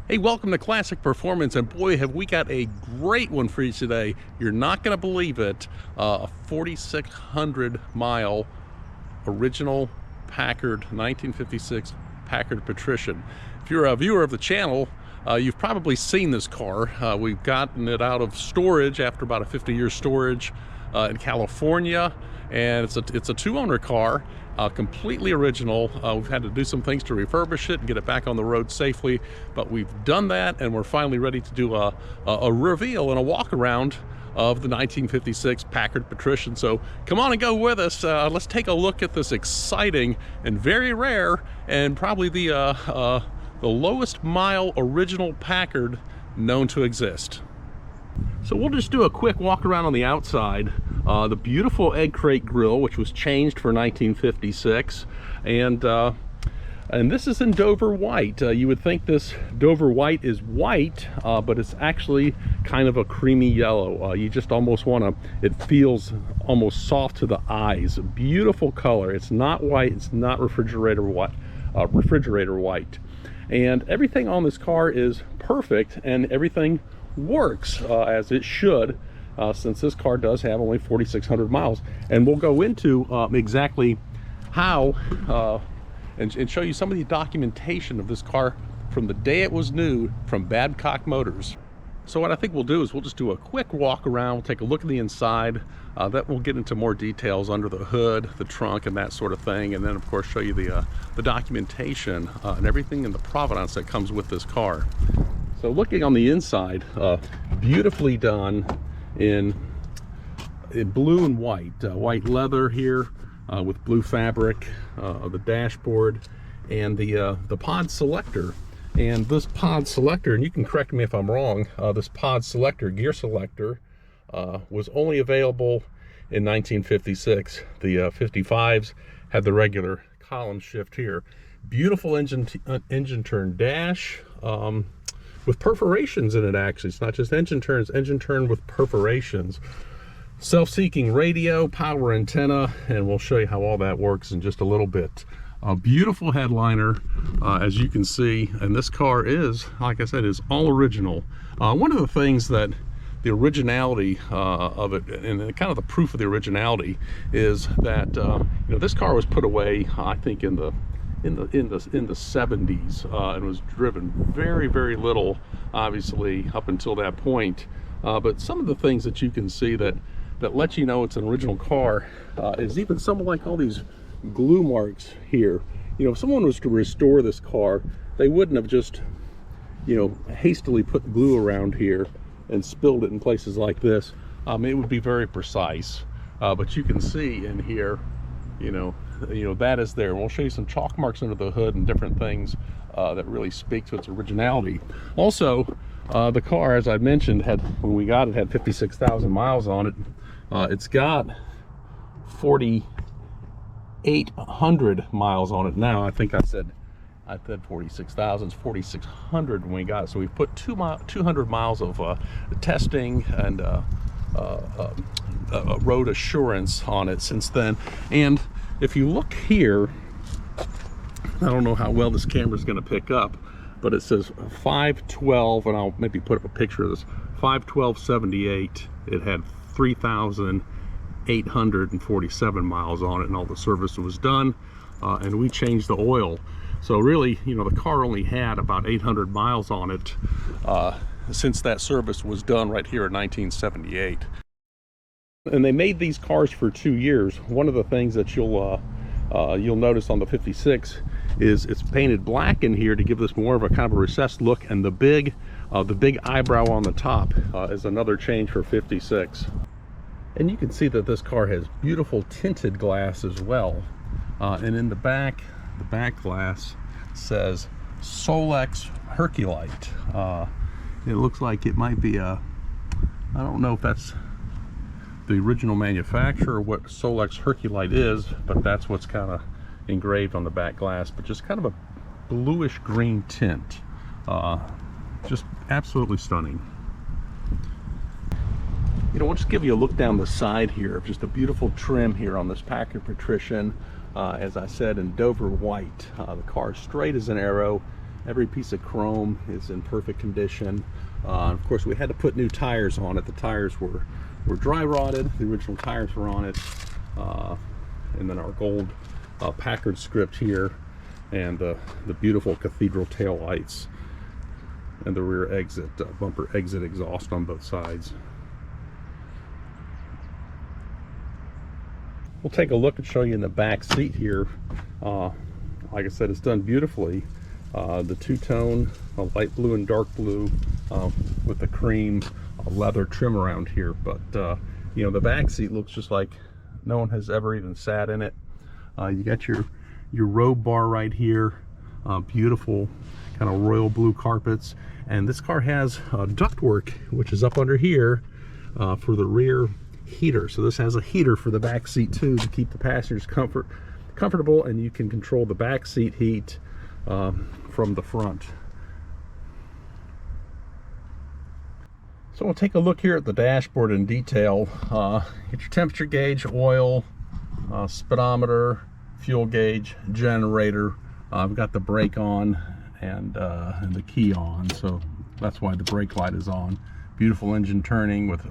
Hey, welcome to Classic Performance, and boy, have we got a great one for you today. You're not going to believe it. A 4,600 mile original Packard 1956 Packard Patrician. If you're a viewer of the channel, you've probably seen this car. We've gotten it out of storage after about a 50-year storage in California, and it's a two-owner car. Completely original. We've had to do some things to refurbish it and get it back on the road safely, but we've done that, and we're finally ready to do a reveal and a walk around of the 1956 Packard Patrician. So come on and go with us. Let's take a look at this exciting and very rare, and probably the lowest mile original Packard known to exist. So we'll just do a quick walk around on the outside. The beautiful egg crate grille, which was changed for 1956, and this is in Dover white. You would think this Dover white is white, but it's actually kind of a creamy yellow. You just almost want to, it feels almost soft to the eyes. Beautiful color. It's not white, it's not refrigerator white, and everything on this car is perfect, and everything works as it should, since this car does have only 4,600 miles. And we'll go into exactly how and show you some of the documentation of this car from the day it was new from Babcock Motors. So what I think we'll do is we'll just do a quick walk around, we'll take a look at the inside, that we'll get into more details under the hood, the trunk, and that sort of thing, and then of course show you the documentation and everything in the provenance that comes with this car. So looking on the inside, beautifully done in blue and white, white leather here with blue fabric, the dashboard, and the pod selector. And this pod selector, and you can correct me if I'm wrong, this pod selector, gear selector, was only available in 1956. The 55s had the regular column shift here. Beautiful engine turn dash, with perforations in it. Actually, it's not just engine turn with perforations. Self-seeking radio, power antenna, and we'll show you how all that works in just a little bit. A beautiful headliner, as you can see, and this car is, like I said, is all original. One of the things that the originality of it, and kind of the proof of the originality, is that this car was put away, I think, in the 70s, and was driven very, very little, obviously, up until that point. But some of the things that you can see that let you know it's an original car is even some like all these glue marks here. If someone was to restore this car, they wouldn't have just hastily put glue around here and spilled it in places like this. It would be very precise, but you can see in here, that is there. We'll show you some chalk marks under the hood and different things that really speak to its originality. Also, the car, as I mentioned, when we got it, had 56,000 miles on it. It's got 4,800 miles on it now. I think I said 46,000. It's 4,600 when we got it. So we've put 200 miles of testing and road assurance on it since then. And if you look here, I don't know how well this camera is going to pick up, but it says 512, and I'll maybe put up a picture of this, 51278. It had 3,847 miles on it, and all the service was done, and we changed the oil. So really, the car only had about 800 miles on it since that service was done right here in 1978. And they made these cars for 2 years. One of the things that you'll notice on the 56 is it's painted black in here to give this more of a kind of a recessed look, and the big eyebrow on the top is another change for 56. And you can see that this car has beautiful tinted glass as well, and in the back glass says Solex Herculite. It looks like it might be I don't know if that's the original manufacturer, what Solex Herculite is, but that's what's kind of engraved on the back glass. But just kind of a bluish green tint, just absolutely stunning. We'll just give you a look down the side here of just a beautiful trim here on this Packard Patrician. As I said, in Dover white. The car is straight as an arrow. Every piece of chrome is in perfect condition. Of course, we had to put new tires on it. The tires were dry rotted. The original tires were on it. And then our gold Packard script here, and the beautiful cathedral tail lights, and the rear exit bumper exit exhaust on both sides. We'll take a look and show you in the back seat here. Like I said, it's done beautifully. The two-tone light blue and dark blue with the cream leather trim around here, but you know, the back seat looks just like no one has ever even sat in it. You got your robe bar right here, beautiful kind of royal blue carpets, and this car has ductwork which is up under here for the rear heater. So this has a heater for the back seat too, to keep the passengers comfortable, and you can control the back seat heat from the front. So we'll take a look here at the dashboard in detail. Get your temperature gauge, oil, speedometer, fuel gauge, generator. I've got the brake on and the key on, so that's why the brake light is on. Beautiful engine turning with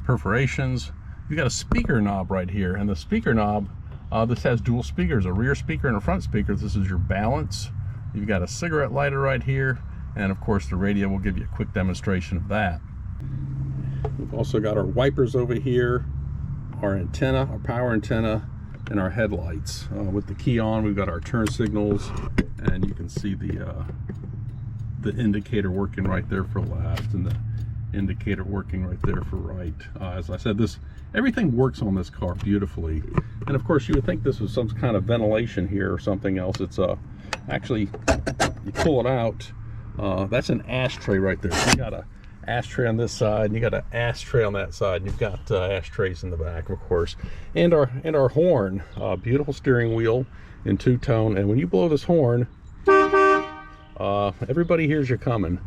perforations. You've got a speaker knob right here, and the speaker knob, this has dual speakers, a rear speaker and a front speaker. This is your balance. You've got a cigarette lighter right here, and of course the radio will give you a quick demonstration of that. We've also got our wipers over here, our antenna, our power antenna, and our headlights. With the key on, we've got our turn signals, and you can see the indicator working right there for left, and the indicator working right there for right. As I said, everything works on this car beautifully. And of course, you would think this was some kind of ventilation here or something else. It's actually, you pull it out, that's an ashtray right there. So you got a ashtray on this side, and you got an ashtray on that side, and you've got ashtrays in the back, of course, and our horn. Beautiful steering wheel in two-tone, and when you blow this horn, everybody hears you coming.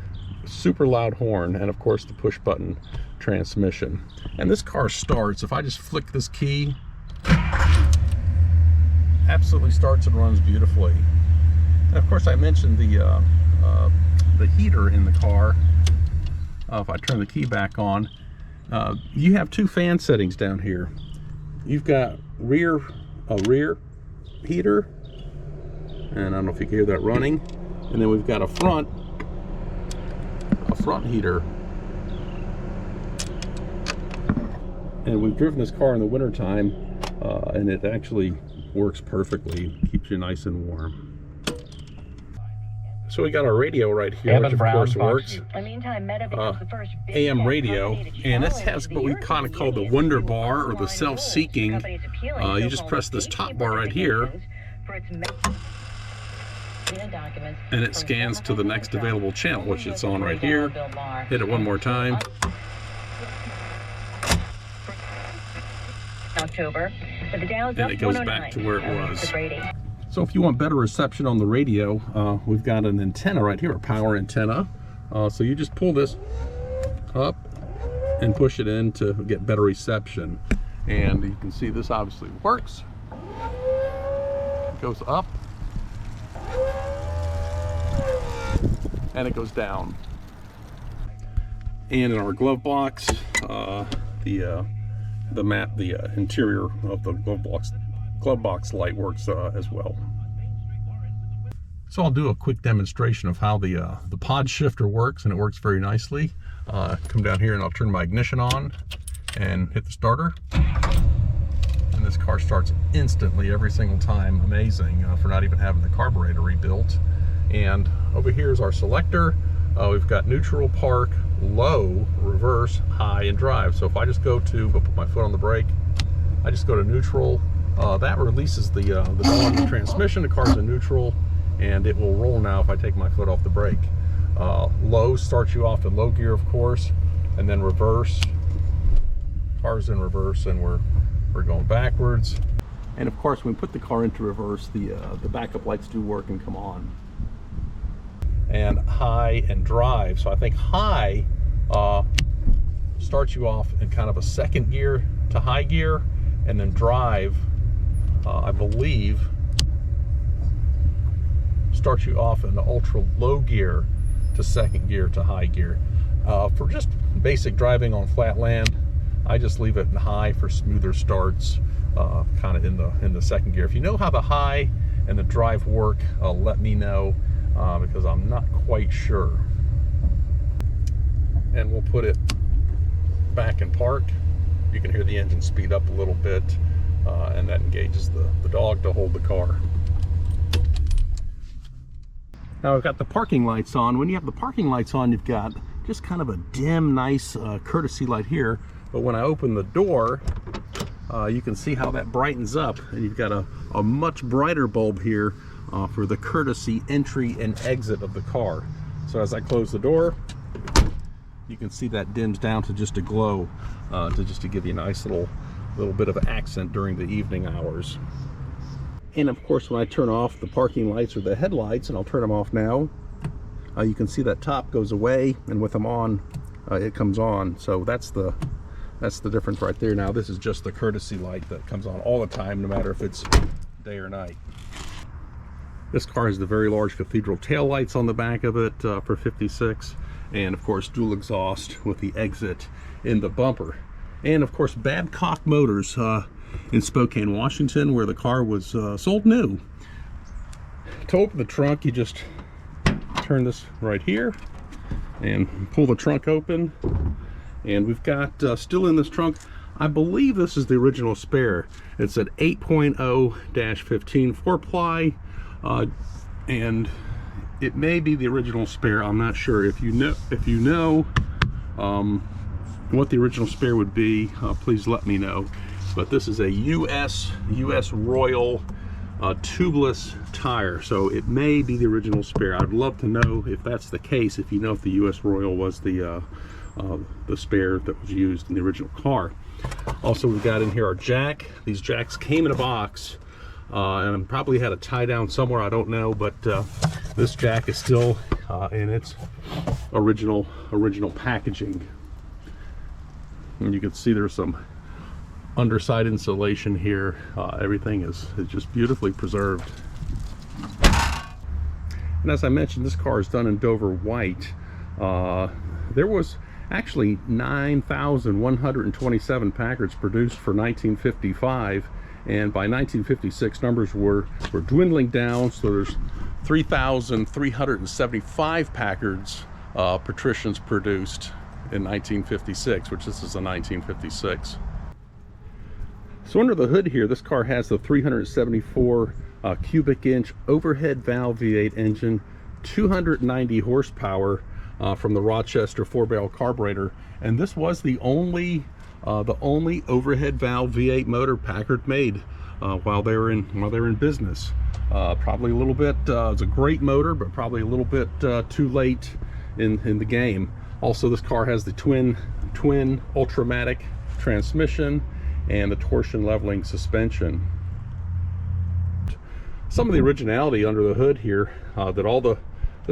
Super loud horn, and of course the push button transmission. And this car starts, if I just flick this key, absolutely starts and runs beautifully. And of course I mentioned the heater in the car. If I turn the key back on, you have two fan settings down here. You've got a rear heater, and I don't know if you can hear that running, and then we've got a front heater. And we've driven this car in the winter time, and it actually works perfectly, keeps you nice and warm. So we got our radio right here, which of course works, AM radio, and this has what we kind of call the Wonder Bar, or the self-seeking. You just press this top bar right here, and it scans to the next available channel, which it's on right here. Hit it one more time. And it goes back to where it was. So if you want better reception on the radio, we've got an antenna right here, a power antenna. So you just pull this up and push it in to get better reception. And you can see this obviously works. It goes up, and it goes down. And in our glove box, the interior of the glove box light works as well. So I'll do a quick demonstration of how the pod shifter works, and it works very nicely. Come down here and I'll turn my ignition on and hit the starter, and this car starts instantly every single time. Amazing for not even having the carburetor rebuilt. And over here is our selector. We've got neutral, park, low, reverse, high, and drive. So if I just go put my foot on the brake, I just go to neutral, that releases the knob on the transmission. The car's in neutral, and it will roll now if I take my foot off the brake. Low starts you off in low gear, of course, and then reverse. Car's in reverse, and we're going backwards. And of course, when we put the car into reverse, the backup lights do work and come on. And high and drive. So I think high starts you off in kind of a second gear to high gear, and then drive, I believe, start you off in the ultra low gear to second gear to high gear. For just basic driving on flat land, I just leave it in high for smoother starts, kind of in the second gear. If you know how the high and the drive work, let me know, because I'm not quite sure. And we'll put it back in park. You can hear the engine speed up a little bit, and that engages the dog to hold the car. Now I've got the parking lights on. When you have the parking lights on, you've got just kind of a dim, nice courtesy light here. But when I open the door, you can see how that brightens up, and you've got a much brighter bulb here for the courtesy entry and exit of the car. So as I close the door, you can see that dims down to just a glow, just to give you a nice little bit of accent during the evening hours. And of course, when I turn off the parking lights or the headlights, and I'll turn them off now, you can see that top goes away, and with them on, it comes on. So that's the difference right there. Now this is just the courtesy light that comes on all the time, no matter if it's day or night. This car has the very large cathedral tail lights on the back of it for 56, and of course dual exhaust with the exit in the bumper. And of course Babcock Motors in Spokane, Washington, where the car was sold new. To open the trunk, you just turn this right here and pull the trunk open, and we've got still in this trunk, I believe this is the original spare. It's an 8.0-15 4-ply, and it may be the original spare. I'm not sure. If you know what the original spare would be, please let me know. But this is a US Royal tubeless tire, so it may be the original spare. I'd love to know if that's the case, if you know if the US Royal was the spare that was used in the original car. Also, we've got in here our jack. These jacks came in a box, and probably had a tie down somewhere, I don't know, but this jack is still in its original packaging. And you can see there's some underside insulation here. Everything is just beautifully preserved. And as I mentioned, this car is done in Dover white. There was actually 9,127 Packards produced for 1955, and by 1956 numbers were dwindling down, so there's 3,375 Packards Patricians produced in 1956, which this is a 1956. So under the hood here, this car has the 374 cubic inch overhead valve V8 engine, 290 horsepower from the Rochester 4-barrel carburetor, and this was the only overhead valve V8 motor Packard made while they were in business. Probably a little bit, it's a great motor, but probably a little bit too late in the game. Also, this car has the twin Ultramatic transmission and the torsion leveling suspension. Some of the originality under the hood here, that all the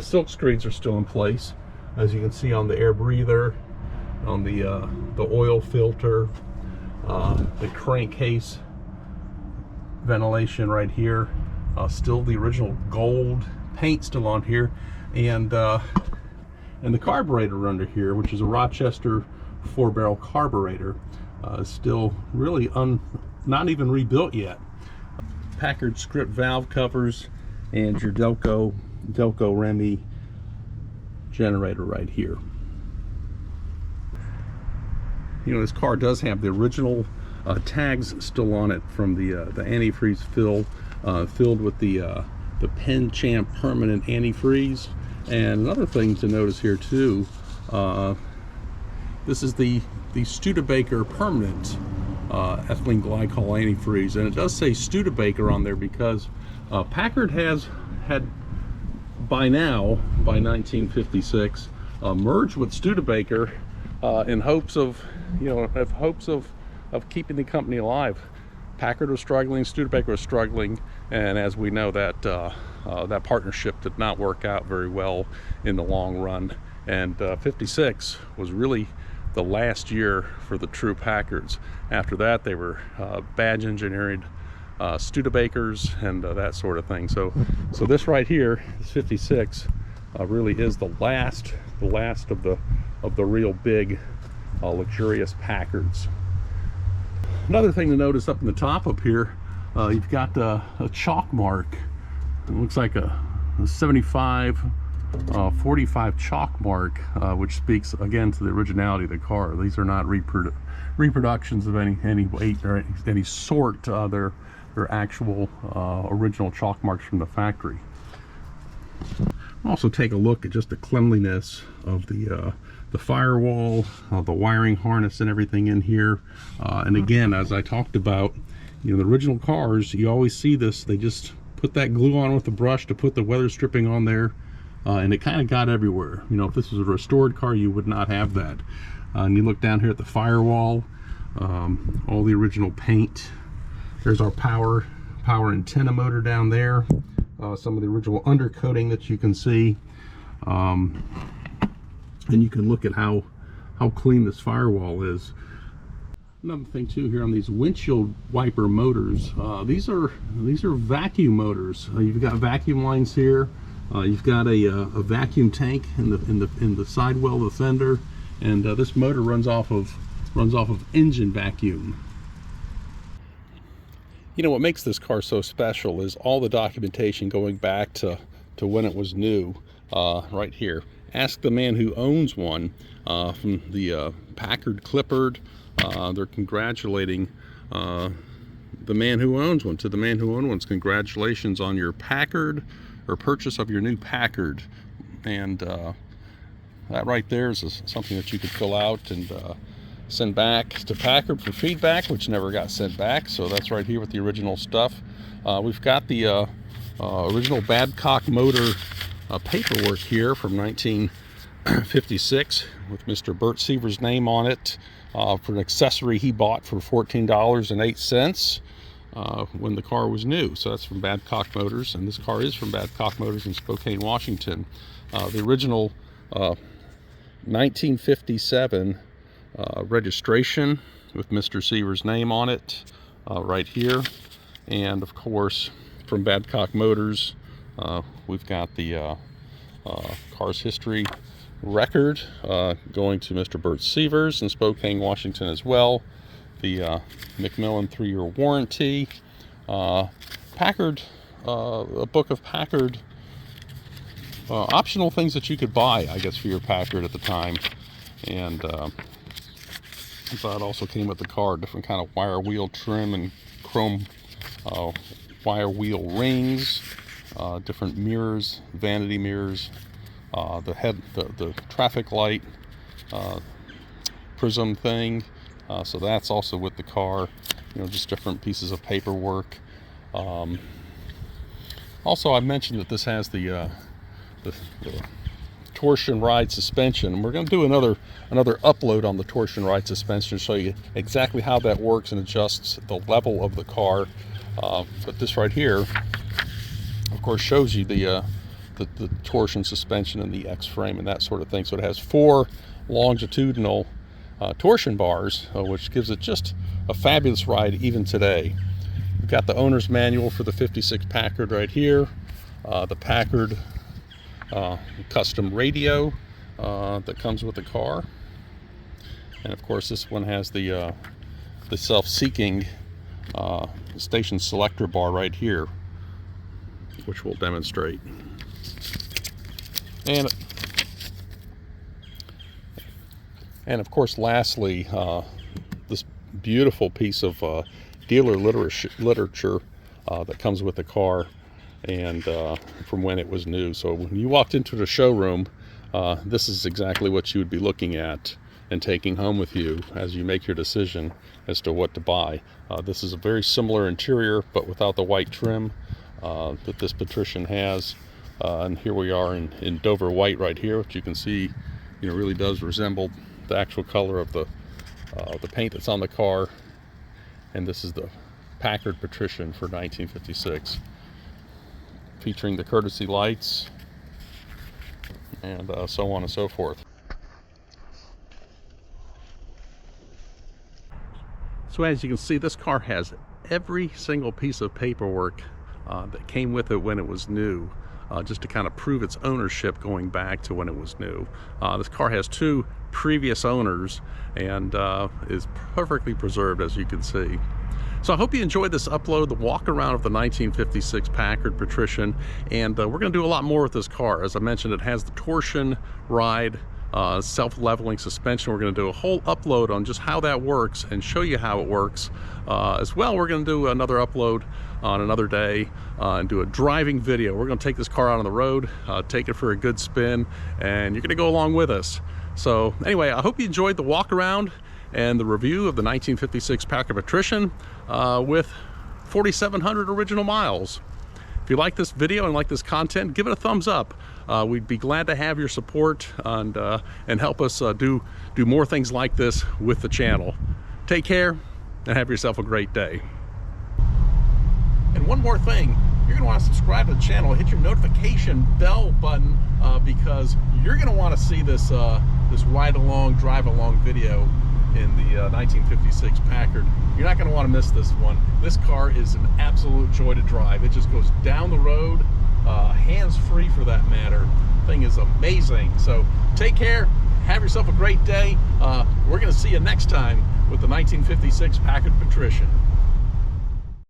silk screens are still in place, as you can see on the air breather, on the oil filter, the crankcase ventilation right here, still the original gold paint still on here, and the carburetor under here, which is a Rochester 4-barrel carburetor, still really not even rebuilt yet. Packard script valve covers and your Delco Remy generator right here. You know, this car does have the original tags still on it from the antifreeze filled with the Penn Champ permanent antifreeze. And another thing to notice here too, this is the Studebaker permanent ethylene glycol antifreeze, and it does say Studebaker on there because Packard has had by 1956 merged with Studebaker in hopes of keeping the company alive. Packard was struggling, Studebaker was struggling, and as we know, that that partnership did not work out very well in the long run. And 56 was really the last year for the true Packards. After that, they were badge engineered Studebakers and that sort of thing. So this right here, this 56, really is the last of the real big luxurious Packards. Another thing to notice up in the top up here, you've got a chalk mark. It looks like a 75 45 chalk mark, which speaks again to the originality of the car. These are not reproductions of any weight or any sort. They're actual original chalk marks from the factory. Also take a look at just the cleanliness of the firewall, the wiring harness and everything in here. And again, as I talked about, you know, the original cars, you always see this, they just put that glue on with the brush to put the weather stripping on there, and it kind of got everywhere. You know, if this was a restored car, you would not have that. And you look down here at the firewall, all the original paint. There's our power antenna motor down there. Some of the original undercoating that you can see. And you can look at how clean this firewall is. Another thing too here on these windshield wiper motors, these are vacuum motors. You've got vacuum lines here. You've got a vacuum tank in the sidewell of the fender, and this motor runs off of engine vacuum. You know what makes this car so special is all the documentation going back to when it was new. Right here, ask the man who owns one, from the Packard Clippard. They're congratulating the man who owns one. To the man who owns one, congratulations on your Packard or purchase of your new Packard. And that right there is something that you could fill out and send back to Packard for feedback, which never got sent back. So that's right here with the original stuff. We've got the original Babcock motor paperwork here from 1956 with Mr. Bert Seaver's name on it, for an accessory he bought for $14.08 when the car was new. So that's from Babcock Motors, and this car is from Babcock Motors in Spokane, Washington. The original 1957 registration with Mr. Seaver's name on it right here. And of course, from Babcock Motors, we've got the car's history record going to Mr. Bert Seavers in Spokane, Washington as well. The Macmillan 3-year warranty. Packard, a book of Packard optional things that you could buy, I guess, for your Packard at the time. And so it also came with the car, different kind of wire wheel trim and chrome wire wheel rings, different mirrors, vanity mirrors, the traffic light prism thing. So that's also with the car. You know, just different pieces of paperwork. Also, I mentioned that this has the torsion ride suspension, and we're going to do another upload on the torsion ride suspension to show you exactly how that works and adjusts the level of the car. But this right here, of course, shows you the torsion suspension and the X-frame and that sort of thing. So it has 4 longitudinal torsion bars, which gives it just a fabulous ride even today. We've got the owner's manual for the 56 Packard right here, the Packard custom radio that comes with the car, and of course this one has the self-seeking station selector bar right here, which we'll demonstrate. And of course, lastly, this beautiful piece of dealer literature that comes with the car, and from when it was new. So when you walked into the showroom, this is exactly what you would be looking at and taking home with you as you make your decision as to what to buy. This is a very similar interior, but without the white trim that this Patrician has. And here we are in Dover white right here, which you can see, you know, really does resemble the actual color of the paint that's on the car. And this is the Packard Patrician for 1956, featuring the courtesy lights and so on and so forth. So as you can see, this car has every single piece of paperwork that came with it when it was new, just to kind of prove its ownership going back to when it was new. This car has 2 previous owners and is perfectly preserved, as you can see. So I hope you enjoyed this upload, the walk around of the 1956 Packard Patrician, and we're going to do a lot more with this car. As I mentioned, it has the torsion ride, self-leveling suspension. We're going to do a whole upload on just how that works and show you how it works. As well, we're going to do another upload on another day and do a driving video. We're going to take this car out on the road, take it for a good spin, and you're going to go along with us. So anyway, I hope you enjoyed the walk around and the review of the 1956 Packard Patrician with 4,700 original miles. If you like this video and like this content, give it a thumbs up. We'd be glad to have your support and help us do more things like this with the channel. Take care and have yourself a great day. And one more thing, you're going to want to subscribe to the channel, hit your notification bell button because you're going to want to see this this ride along, drive along video in the 1956 Packard. You're not going to want to miss this one. This car is an absolute joy to drive. It just goes down the road, hands-free for that matter. Thing is amazing. So take care, have yourself a great day. We're going to see you next time with the 1956 Packard Patrician.